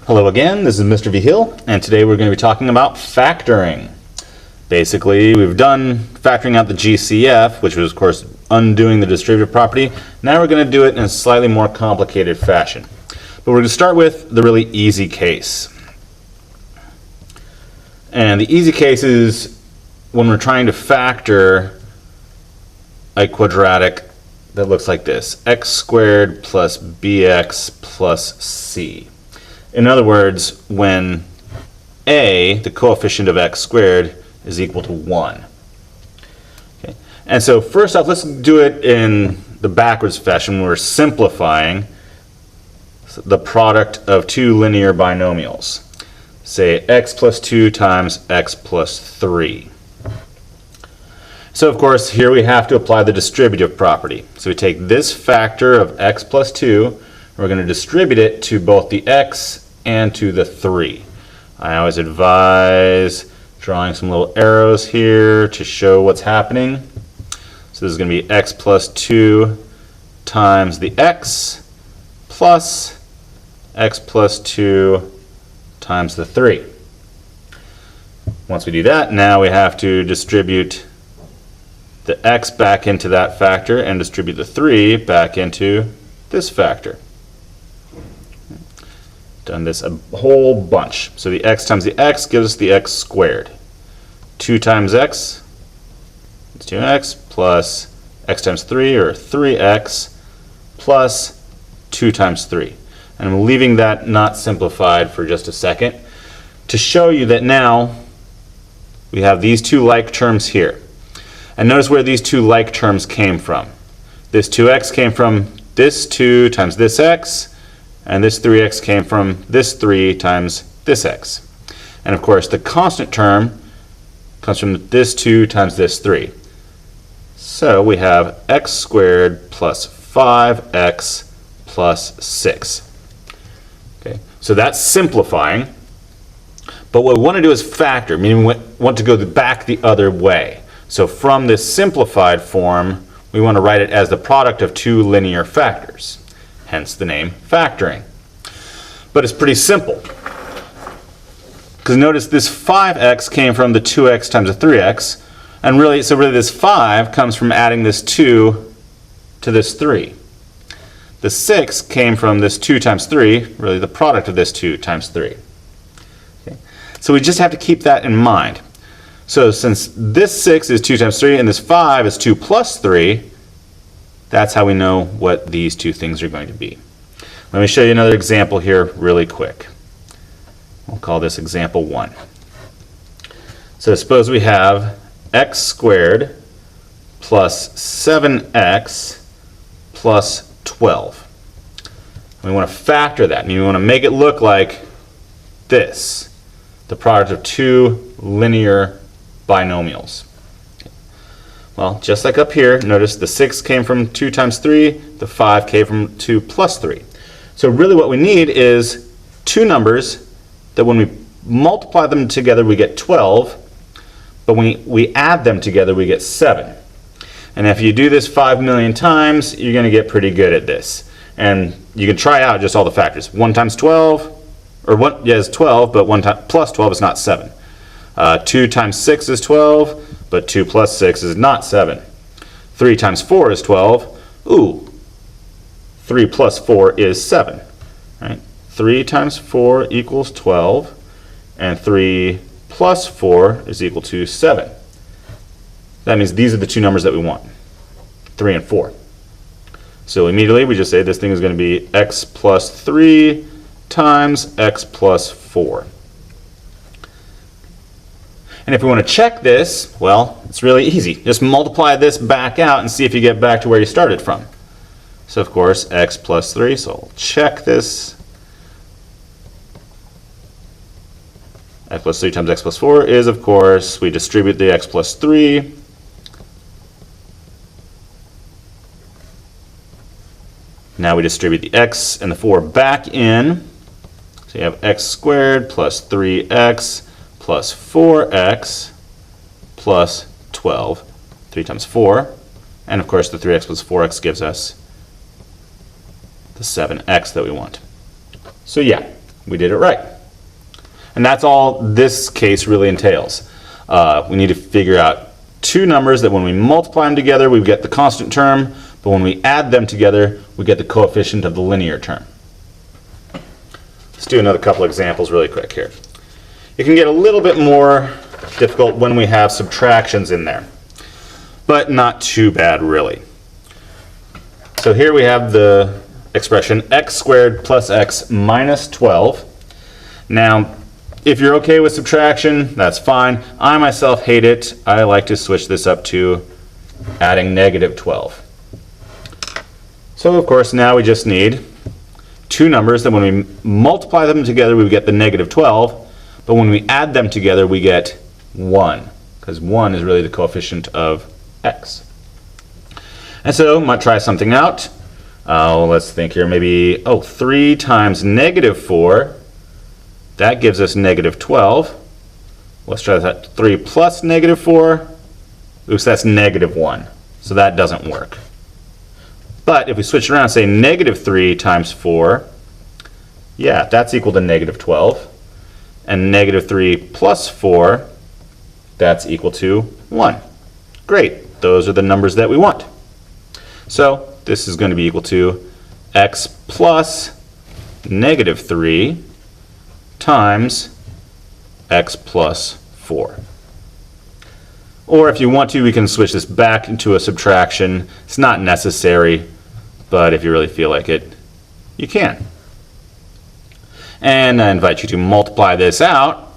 Hello again, this is Mr. V. Hill, and today we're going to be talking about factoring. Basically, we've done factoring out the GCF, which was, of course, undoing the distributive property. Now we're going to do it in a slightly more complicated fashion. But we're going to start with the really easy case. And the easy case is when we're trying to factor a quadratic that looks like this: x squared plus bx plus c. In other words, when a, the coefficient of x squared, is equal to 1. Okay. And so first off, let's do it in the backwards fashion. We're simplifying the product of two linear binomials. Say x plus 2 times x plus 3. So of course, here we have to apply the distributive property. So we take this factor of x plus 2, and we're going to distribute it to both the x and to the 3. I always advise drawing some little arrows here to show what's happening. So this is going to be x plus 2 times the x plus x plus 2 times the 3. Once we do that, now we have to distribute the x back into that factor and distribute the 3 back into this factor. Done this a whole bunch. So the x times the x gives us the x squared. 2 times x is 2x plus x times 3, or 3x, plus 2 times 3. And I'm leaving that not simplified for just a second to show you that now we have these two like terms here. And notice where these two like terms came from. This 2x came from this 2 times this x, and this 3x came from this 3 times this x. And of course, the constant term comes from this 2 times this 3. So we have x squared plus 5x plus 6. Okay, so that's simplifying. But what we want to do is factor, meaning we want to go back the other way. So from this simplified form, we want to write it as the product of two linear factors. Hence the name factoring. But it's pretty simple. Because notice this 5x came from the 2x times the 3x. And really this 5 comes from adding this 2 to this 3. The 6 came from this 2 times 3, really the product of this 2 times 3. Okay. So we just have to keep that in mind. So since this 6 is 2 times 3 and this 5 is 2 plus 3, that's how we know what these two things are going to be. Let me show you another example here really quick. We'll call this example 1. So suppose we have x squared plus 7x plus 12. And we want to factor that, and we want to make it look like this, the product of two linear binomials. Well, just like up here, notice the 6 came from 2 times 3, the 5 came from 2 plus 3. So really what we need is two numbers that when we multiply them together we get 12, but when we add them together we get 7. And if you do this 5 million times, you're going to get pretty good at this. And you can try out just all the factors. 1 times 12, or 1 is 12, but 1 plus 12 is not 7. 2 times 6 is 12. But 2 plus 6 is not 7. 3 times 4 is 12. Ooh, 3 plus 4 is 7. Right? 3 times 4 equals 12, and 3 plus 4 is equal to 7. That means these are the two numbers that we want, 3 and 4. So immediately we just say this thing is going to be x plus 3 times x plus 4. And if we want to check this, well, it's really easy. Just multiply this back out and see if you get back to where you started from. So of course, x plus 3, so I'll check this. X plus 3 times x plus 4 is, of course, we distribute the x plus 3. Now we distribute the x and the 4 back in. So you have x squared plus 3x plus 4x plus 12, 3 times 4. And of course the 3x plus 4x gives us the 7x that we want. So yeah, we did it right. And that's all this case really entails. We need to figure out two numbers that when we multiply them together, we get the constant term, but when we add them together, we get the coefficient of the linear term. Let's do another couple examples really quick here. It can get a little bit more difficult when we have subtractions in there, but not too bad really. So here we have the expression x squared plus x minus 12. Now, if you're okay with subtraction, that's fine. I myself hate it. I like to switch this up to adding negative 12. So of course now we just need two numbers that when we multiply them together we get the negative 12, but when we add them together we get 1, because 1 is really the coefficient of x. And so I might try something out. Let's think here, maybe 3 times negative 4, that gives us negative 12. Let's try that. 3 plus negative 4, oops, that's negative 1, so that doesn't work. But if we switch it around and say negative 3 times 4, yeah, that's equal to negative 12. And negative 3 plus 4, that's equal to 1. Great, those are the numbers that we want. So this is going to be equal to x plus negative 3 times x plus 4. Or if you want to, we can switch this back into a subtraction. It's not necessary, but if you really feel like it, you can. And I invite you to multiply this out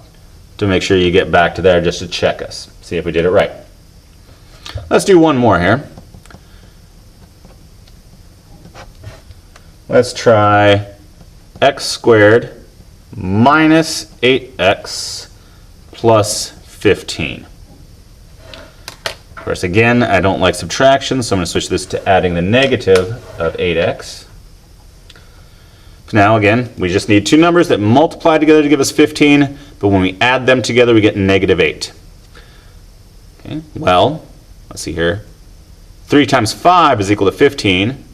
to make sure you get back to there just to check us. See if we did it right. Let's do one more here. Let's try x squared minus 8x plus 15. Of course, again, I don't like subtraction, so I'm going to switch this to adding the negative of 8x. Now, again, we just need two numbers that multiply together to give us 15, but when we add them together, we get negative 8. Okay, well, let's see here. 3 times 5 is equal to 15,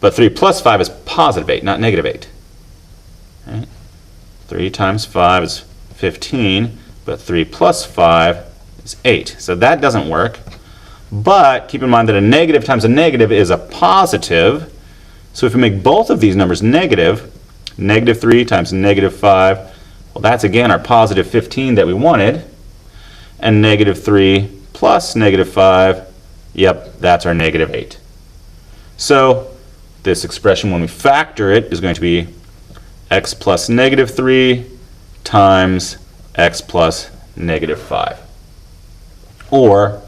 but 3 plus 5 is positive 8, not negative 8. Okay. 3 times 5 is 15, but 3 plus 5 is 8. So that doesn't work. But keep in mind that a negative times a negative is a positive. So if we make both of these numbers negative, negative 3 times negative 5, well, that's again our positive 15 that we wanted. And negative 3 plus negative 5, yep, that's our negative 8. So this expression, when we factor it, is going to be x plus negative 3 times x plus negative 5. Or,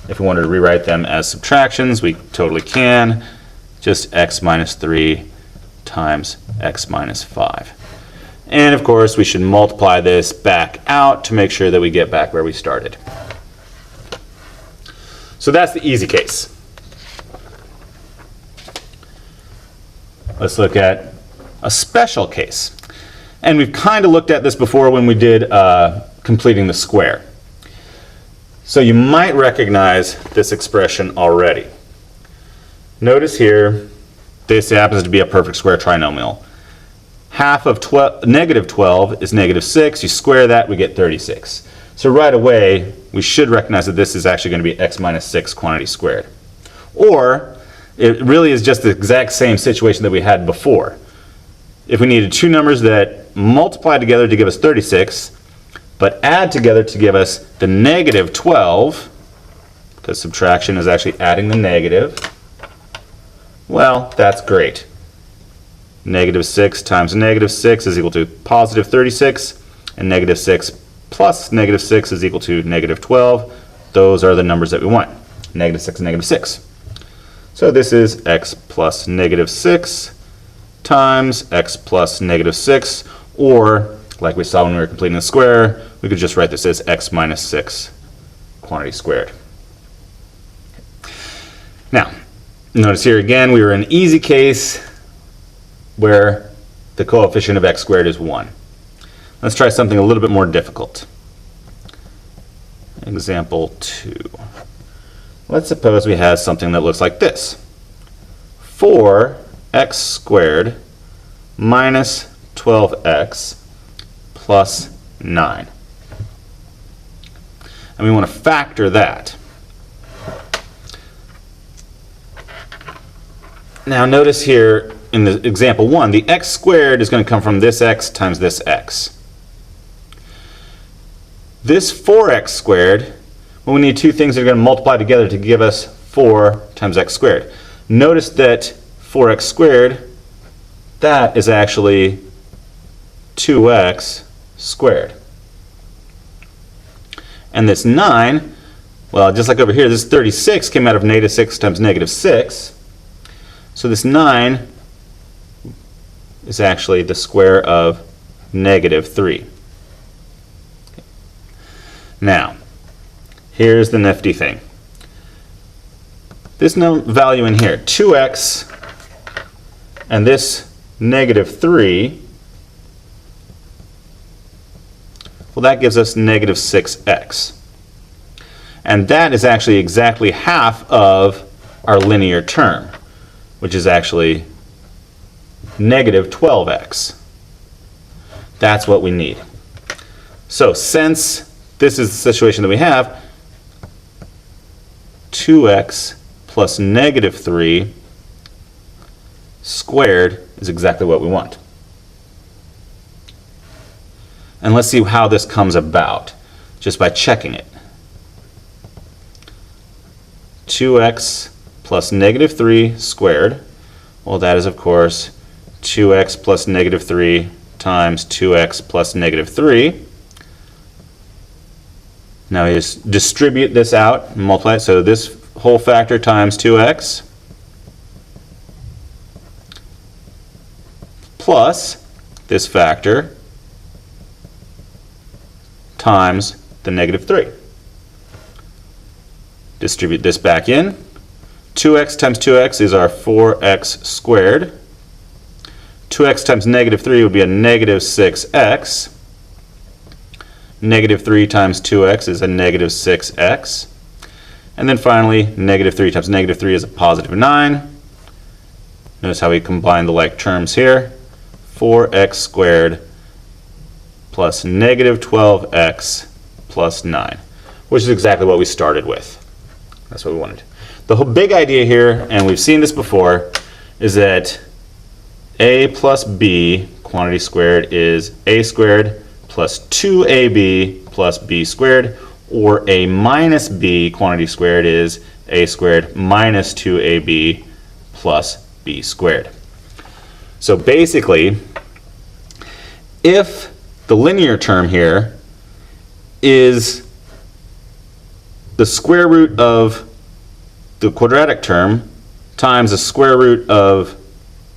if we wanted to rewrite them as subtractions, we totally can. Just x minus 3 times x minus 5. And of course, we should multiply this back out to make sure that we get back where we started. So that's the easy case. Let's look at a special case. And we've kind of looked at this before when we did completing the square. So you might recognize this expression already. Notice here, this happens to be a perfect square trinomial. Half of negative 12 is negative 6. You square that, we get 36. So right away, we should recognize that this is actually going to be x minus 6 quantity squared. Or, it really is just the exact same situation that we had before. If we needed two numbers that multiply together to give us 36, but add together to give us the negative 12, because subtraction is actually adding the negative, well, that's great. Negative 6 times negative 6 is equal to positive 36, and negative 6 plus negative 6 is equal to negative 12. Those are the numbers that we want, negative 6 and negative 6. So this is x plus negative 6 times x plus negative 6, or like we saw when we were completing the square, we could just write this as x minus 6 quantity squared. Now, notice here again, we were in an easy case where the coefficient of x squared is 1. Let's try something a little bit more difficult. Example 2. Let's suppose we have something that looks like this. 4x squared minus 12x plus 9. And we want to factor that. Now notice here in the example 1, the x squared is going to come from this x times this x. This 4x squared, well, we need two things that are going to multiply together to give us 4 times x squared. Notice that 4x squared, that is actually 2x squared. And this 9, well, just like over here, this 36 came out of negative 6 times negative 6. So this 9 is actually the square of negative 3. Now, here's the nifty thing. This value in here, 2x, and this negative 3, well, that gives us negative 6x. And that is actually exactly half of our linear term, which is actually negative 12x. That's what we need. So since this is the situation that we have, 2x plus negative 3 squared is exactly what we want. And let's see how this comes about just by checking it. 2x plus negative 3 squared, well, that is, of course, 2x plus negative 3 times 2x plus negative 3. Now we just distribute this out and multiply it. So this whole factor times 2x plus this factor times the negative 3. Distribute this back in. 2x times 2x is our 4x squared. 2x times negative 3 would be a negative 6x. Negative 3 times 2x is a negative 6x. And then finally, negative 3 times negative 3 is a positive 9. Notice how we combine the like terms here. 4x squared plus negative 12x plus 9, which is exactly what we started with. That's what we wanted. The whole big idea here, and we've seen this before, is that a plus b quantity squared is a squared plus 2ab plus b squared, or a minus b quantity squared is a squared minus 2ab plus b squared. So basically, if the linear term here is the square root of the quadratic term times the square root of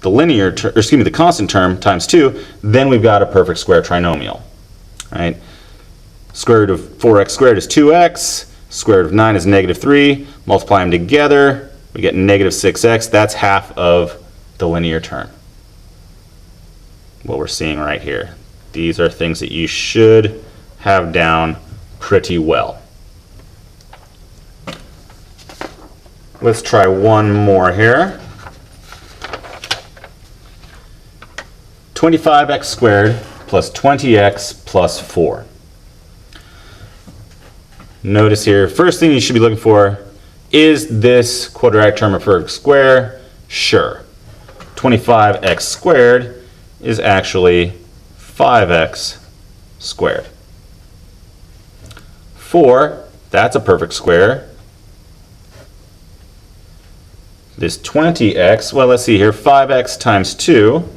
the linear term, or excuse me, the constant term times 2, then we've got a perfect square trinomial. Right? Square root of 4x squared is 2x, square root of 9 is negative 3, multiply them together, we get negative 6x. That's half of the linear term. What we're seeing right here. These are things that you should have down pretty well. Let's try one more here. 25x squared plus 20x plus 4. Notice here, first thing you should be looking for, is this quadratic term a perfect square? Sure. 25x squared is actually 5x squared. 4, that's a perfect square. This 20x, well, let's see here, 5x times 2.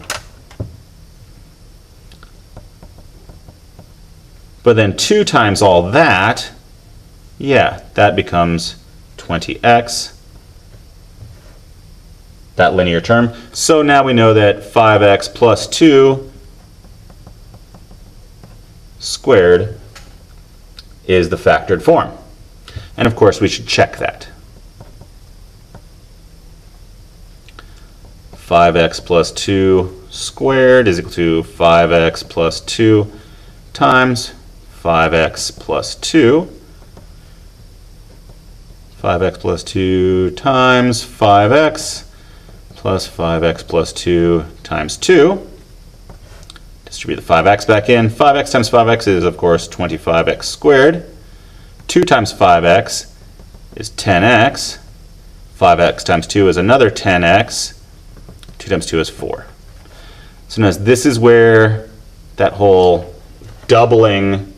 But then 2 times all that, yeah, that becomes 20x, that linear term. So now we know that 5x plus 2 squared is the factored form. And of course, we should check that. 5x plus 2 squared is equal to 5x plus 2 times 5x plus 2. 5x plus 2 times 5x plus 5x plus 2 times 2. Distribute the 5x back in. 5x times 5x is, of course, 25x squared. 2 times 5x is 10x. 5x times 2 is another 10x. 2 times 2 is 4. So notice this is where that whole doubling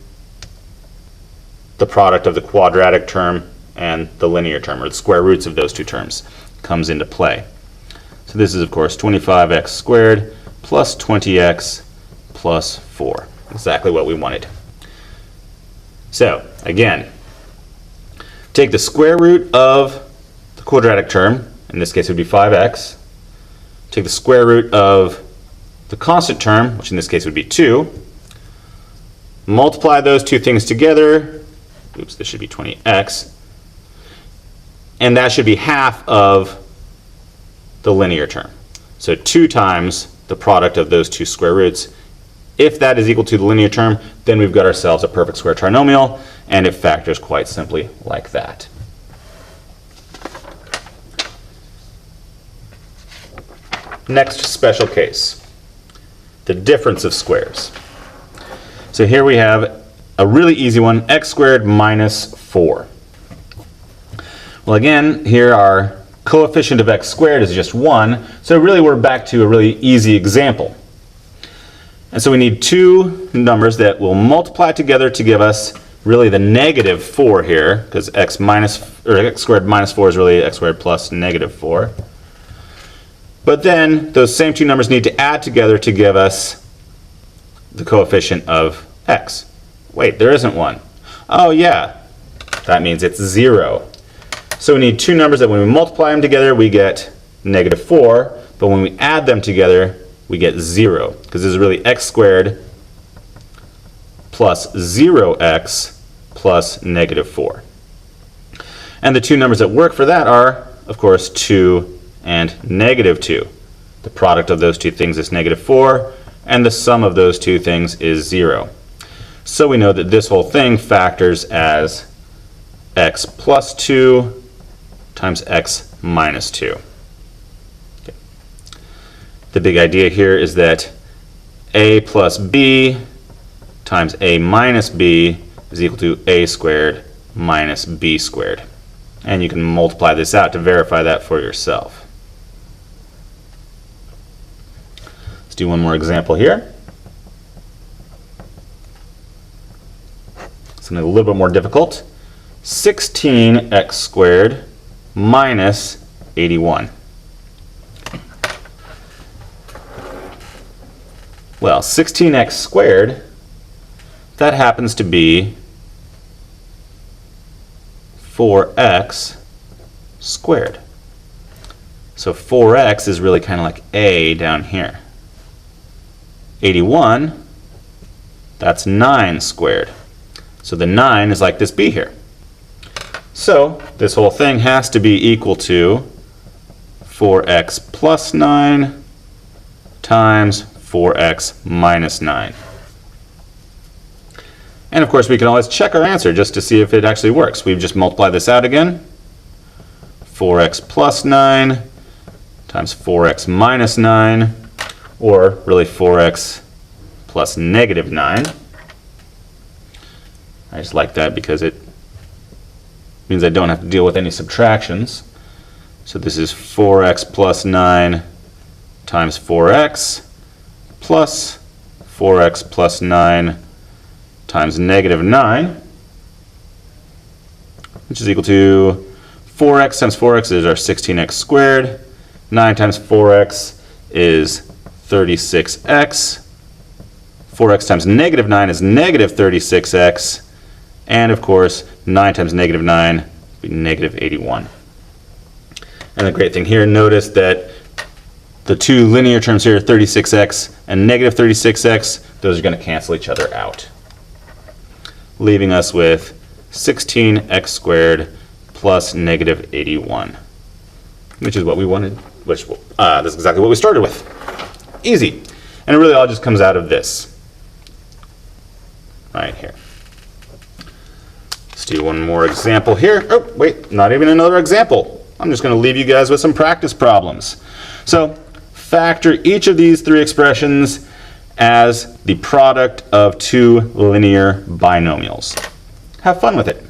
the product of the quadratic term and the linear term, or the square roots of those two terms, comes into play. So this is, of course, 25x squared plus 20x plus 4. Exactly what we wanted. So, again, take the square root of the quadratic term, in this case it would be 5x. Take the square root of the constant term, which in this case would be 2. Multiply those two things together. Oops, this should be 20x. And that should be half of the linear term. So 2 times the product of those two square roots. If that is equal to the linear term, then we've got ourselves a perfect square trinomial, and it factors quite simply like that. Next special case, the difference of squares. So here we have a really easy one, x squared minus 4. Well, again, here our coefficient of x squared is just 1, so really we're back to a really easy example. And so we need two numbers that will multiply together to give us really the negative 4 here, because x squared minus 4 is really x squared plus negative 4. But then those same two numbers need to add together to give us the coefficient of x. Wait, there isn't one. Oh yeah, that means it's 0. So we need two numbers that when we multiply them together we get negative 4, but when we add them together we get 0, because this is really x squared plus 0x plus negative 4. And the two numbers that work for that are, of course, 2 and negative 2. The product of those two things is negative 4, and the sum of those two things is 0. So we know that this whole thing factors as x plus 2 times x minus 2. Okay. The big idea here is that a plus b times a minus b is equal to a squared minus b squared. And you can multiply this out to verify that for yourself. Let's do one more example here. Something a little bit more difficult. 16x squared minus 81. Well, 16x squared, that happens to be 4x squared. So 4x is really kind of like a down here. 81, that's 9 squared. So the 9 is like this b here. So this whole thing has to be equal to 4x plus 9 times 4x minus 9. And of course we can always check our answer just to see if it actually works. We've just multiplied this out again. 4x plus 9 times 4x minus 9, or really 4x plus negative 9. I just like that because it means I don't have to deal with any subtractions. So this is 4x plus 9 times 4x plus 4x plus 9 times negative 9, which is equal to 4x times 4x is our 16x squared. 9 times 4x is 36x. 4x times negative 9 is negative 36x. And of course, 9 times negative 9 would be negative 81. And the great thing here, notice that the two linear terms here, 36x and negative 36x, those are going to cancel each other out, leaving us with 16x squared plus negative 81, which is what we wanted, which that's exactly what we started with. Easy. And it really all just comes out of this right here. Let's do one more example here. Oh, wait, not even another example. I'm just going to leave you guys with some practice problems. So factor each of these three expressions as the product of two linear binomials. Have fun with it.